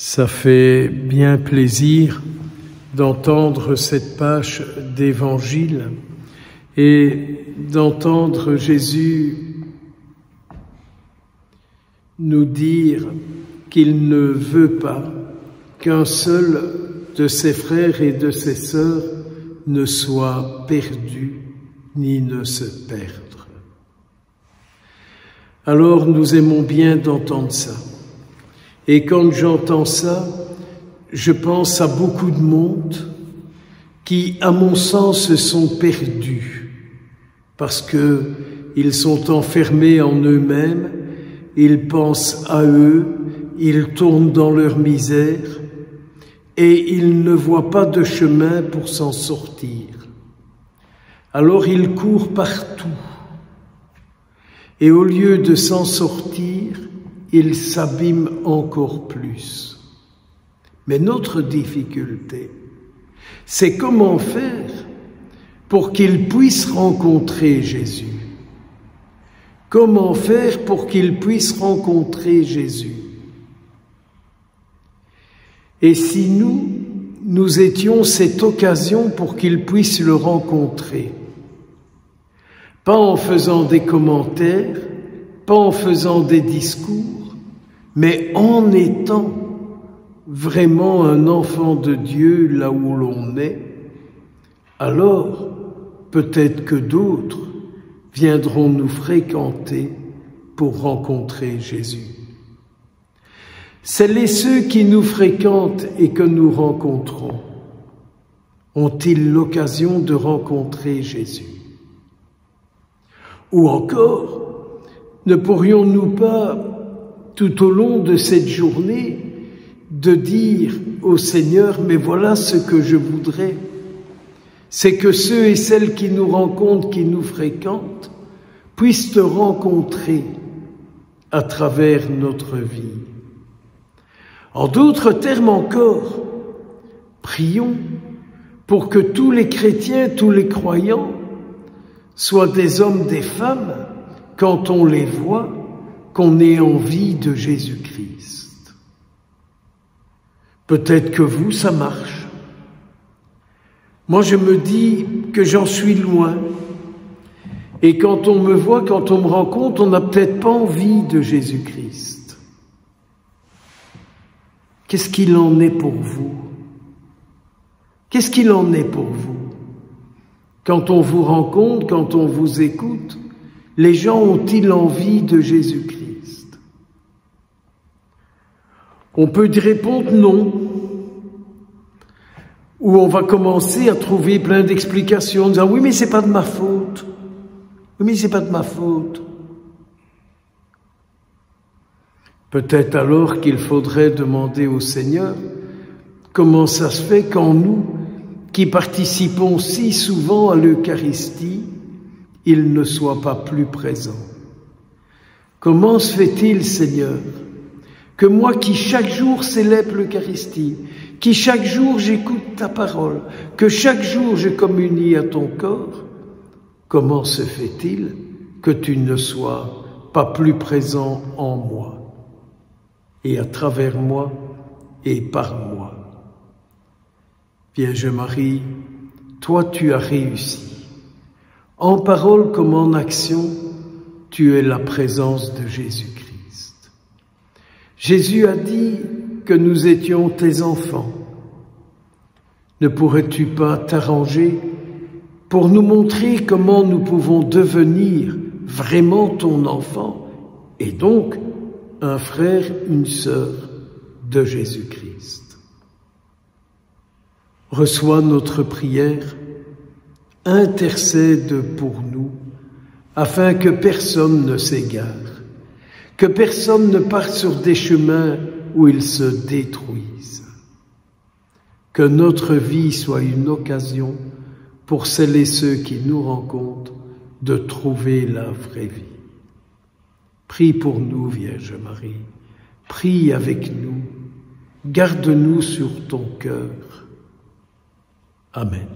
Ça fait bien plaisir d'entendre cette page d'Évangile et d'entendre Jésus nous dire qu'il ne veut pas qu'un seul de ses frères et de ses sœurs ne soit perdu ni ne se perdre. Alors nous aimons bien d'entendre ça. Et quand j'entends ça, je pense à beaucoup de monde qui, à mon sens, se sont perdus parce que ils sont enfermés en eux-mêmes, ils pensent à eux, ils tournent dans leur misère et ils ne voient pas de chemin pour s'en sortir. Alors ils courent partout et au lieu de s'en sortir, ils s'abîment encore plus. Mais notre difficulté, c'est comment faire pour qu'ils puissent rencontrer Jésus. Comment faire pour qu'ils puissent rencontrer Jésus? Et si nous étions cette occasion pour qu'ils puissent le rencontrer, pas en faisant des commentaires, pas en faisant des discours, mais en étant vraiment un enfant de Dieu là où l'on est, alors peut-être que d'autres viendront nous fréquenter pour rencontrer Jésus. Celles et ceux qui nous fréquentent et que nous rencontrons, ont-ils l'occasion de rencontrer Jésus? Ou encore, ne pourrions-nous pas, tout au long de cette journée, de dire au Seigneur, mais voilà ce que je voudrais, c'est que ceux et celles qui nous rencontrent, qui nous fréquentent, puissent te rencontrer à travers notre vie. En d'autres termes encore, prions pour que tous les chrétiens, tous les croyants, soient des hommes, des femmes, quand on les voit, qu'on ait envie de Jésus-Christ. Peut-être que vous, ça marche. Moi, je me dis que j'en suis loin. Et quand on me voit, quand on me rencontre, on n'a peut-être pas envie de Jésus-Christ. Qu'est-ce qu'il en est pour vous? Qu'est-ce qu'il en est pour vous? Quand on vous rencontre, quand on vous écoute, les gens ont-ils envie de Jésus-Christ? On peut y répondre non. Ou on va commencer à trouver plein d'explications en disant « Oui, mais c'est pas de ma faute. Oui, mais c'est pas de ma faute. » Peut-être alors qu'il faudrait demander au Seigneur comment ça se fait quand nous, qui participons si souvent à l'Eucharistie, il ne soit pas plus présent. Comment se fait-il, Seigneur, que moi qui chaque jour célèbre l'Eucharistie, qui chaque jour j'écoute ta parole, que chaque jour je communie à ton corps, comment se fait-il que tu ne sois pas plus présent en moi et à travers moi et par moi? Vierge Marie, toi tu as réussi. En parole comme en action, tu es la présence de Jésus-Christ. Jésus a dit que nous étions tes enfants. Ne pourrais-tu pas t'arranger pour nous montrer comment nous pouvons devenir vraiment ton enfant et donc un frère, une sœur de Jésus-Christ? Reçois notre prière, intercède pour nous, afin que personne ne s'égare, que personne ne parte sur des chemins où il se détruise. Que notre vie soit une occasion pour celles et ceux qui nous rencontrent de trouver la vraie vie. Prie pour nous, Vierge Marie, prie avec nous, garde-nous sur ton cœur. Amen.